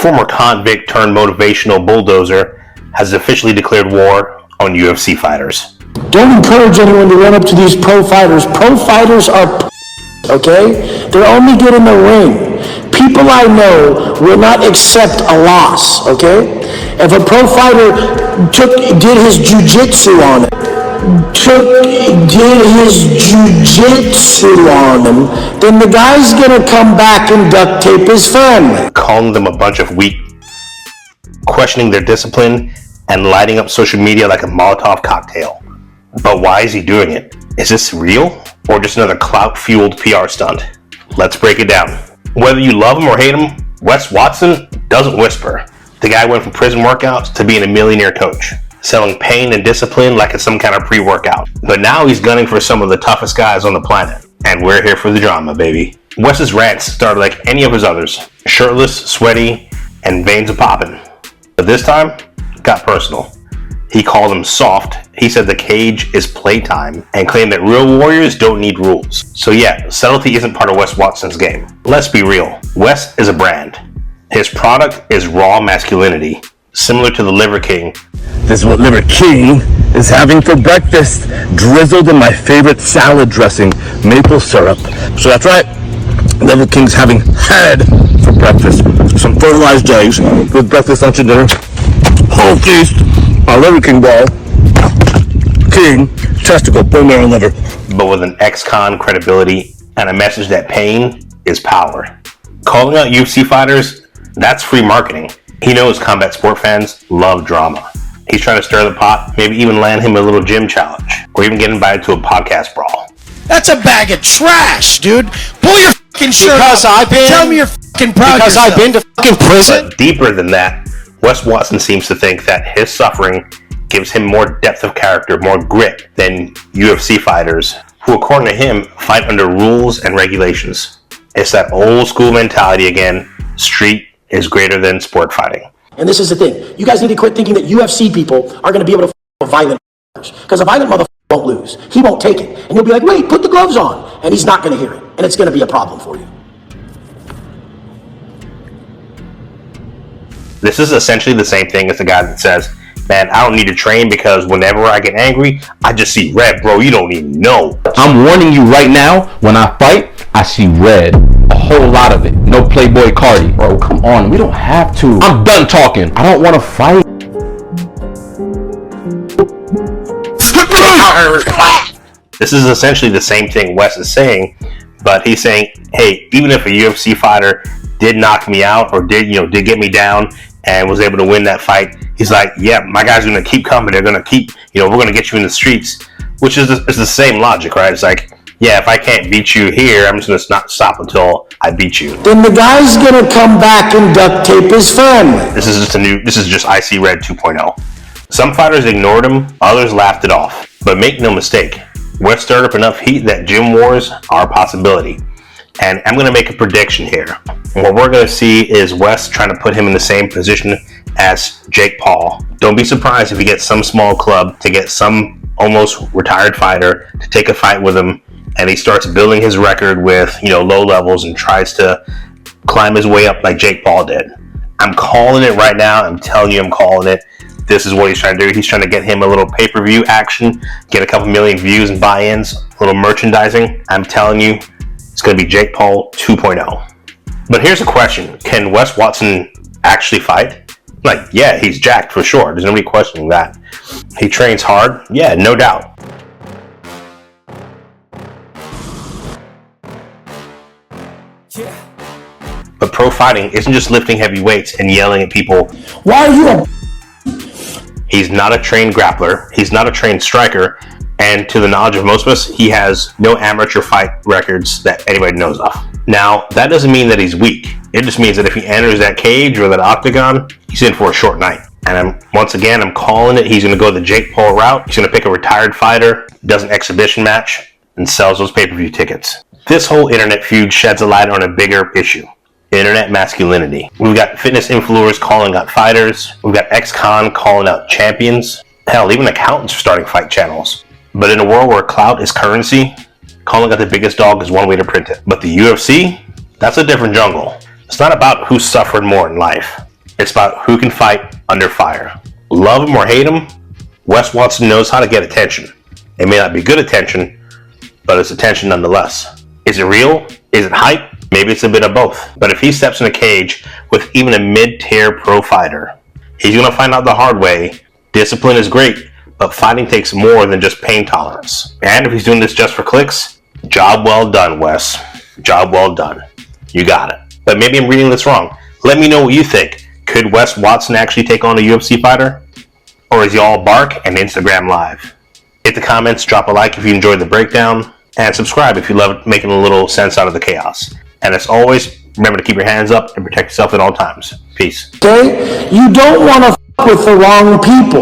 former convict turned motivational bulldozer, has officially declared war on UFC fighters. Don't encourage anyone to run up to these pro fighters. Pro fighters are okay? They're only good in the ring. People I know will not accept a loss, okay? If a pro fighter did his jiu-jitsu on him, then the guy's gonna come back and duct tape his family. Calling them a bunch of weak, questioning their discipline, and lighting up social media like a Molotov cocktail. But why is he doing it? Is this real? Or just another clout-fueled PR stunt? Let's break it down. Whether you love him or hate him, Wes Watson doesn't whisper. The guy went from prison workouts to being a millionaire coach, selling pain and discipline like it's some kind of pre-workout. But now he's gunning for some of the toughest guys on the planet. And we're here for the drama, baby. Wes's rants started like any of his others. Shirtless, sweaty, and veins are popping. But this time, got personal. He called him soft. He said the cage is playtime and claimed that real warriors don't need rules. So yeah, subtlety isn't part of Wes Watson's game. Let's be real. Wes is a brand. His product is raw masculinity, similar to the Liver King. This is what Liver King is having for breakfast, drizzled in my favorite salad dressing, maple syrup. So that's right, Liver King's having head for breakfast. Some fertilized eggs with breakfast, lunch, and dinner. Whole feast. A Liver King ball, king, testicle, bone marrow, liver. But with an ex-con credibility and a message that pain is power. Calling out UFC fighters, that's free marketing. He knows combat sport fans love drama. He's trying to stir the pot, maybe even land him a little gym challenge, or even get invited to a podcast brawl. That's a bag of trash, dude. Pull your fucking shirt because up. Tell me you're fucking proud because yourself. I've been to fucking prison. But deeper than that, Wes Watson seems to think that his suffering gives him more depth of character, more grit than UFC fighters, who according to him, fight under rules and regulations. It's that old school mentality again, street is greater than sport fighting. And this is the thing. You guys need to quit thinking that UFC people are going to be able to f*** violent motherfuckers. Because a violent motherfucker won't lose. He won't take it. And you'll be like, wait, put the gloves on. And he's not going to hear it. And it's going to be a problem for you. This is essentially the same thing as the guy that says, man, I don't need to train because whenever I get angry, I just see red, bro. You don't even know. I'm warning you right now, when I fight, I see red. A whole lot of it. No Playboy Cardi. Bro, come on. We don't have to. I'm done talking. I don't want to fight. This is essentially the same thing Wes is saying, but he's saying, hey, even if a UFC fighter did knock me out or did get me down and was able to win that fight, he's like, yeah, my guys are going to keep coming. They're going to keep, we're going to get you in the streets, which is the same logic, right? It's like, yeah, if I can't beat you here, I'm just going to not stop until I beat you. Then the guy's going to come back and duct tape his family. This is just I See Red 2.0. Some fighters ignored him, others laughed it off. But make no mistake, Wes stirred up enough heat that gym wars are a possibility. And I'm going to make a prediction here. What we're going to see is Wes trying to put him in the same position as Jake Paul. Don't be surprised if he gets some small club to get some almost retired fighter to take a fight with him, and he starts building his record with low levels and tries to climb his way up like Jake Paul did. I'm calling it right now. I'm telling you, I'm calling it. This is what he's trying to do. He's trying to get him a little pay-per-view action, get a couple million views and buy-ins, a little merchandising. I'm telling you, it's going to be Jake Paul 2.0. But here's a question. Can Wes Watson actually fight? Like, yeah, he's jacked for sure. There's nobody questioning that. He trains hard. Yeah, no doubt. But pro fighting isn't just lifting heavy weights and yelling at people. Why are you a... He's not a trained grappler. He's not a trained striker. And to the knowledge of most of us, he has no amateur fight records that anybody knows of. Now, that doesn't mean that he's weak. It just means that if he enters that cage or that octagon, he's in for a short night. And I'm calling it. He's going to go the Jake Paul route. He's going to pick a retired fighter, does an exhibition match, and sells those pay-per-view tickets. This whole internet feud sheds a light on a bigger issue. Internet masculinity. We've got fitness influencers calling out fighters. We've got ex-con calling out champions. Hell, even accountants are starting fight channels. But in a world where clout is currency, calling out the biggest dog is one way to print it. But the UFC, that's a different jungle. It's not about who suffered more in life. It's about who can fight under fire. Love him or hate him, Wes Watson knows how to get attention. It may not be good attention, but it's attention nonetheless. Is it real? Is it hype? Maybe it's a bit of both. But if he steps in a cage with even a mid-tier pro fighter, he's going to find out the hard way. Discipline is great, but fighting takes more than just pain tolerance. And if he's doing this just for clicks, job well done, Wes. Job well done. You got it. But maybe I'm reading this wrong. Let me know what you think. Could Wes Watson actually take on a UFC fighter? Or is he all bark and Instagram live? Hit the comments, drop a like if you enjoyed the breakdown, and subscribe if you love making a little sense out of the chaos. And as always, remember to keep your hands up and protect yourself at all times. Peace. Okay? You don't want to f with the wrong people.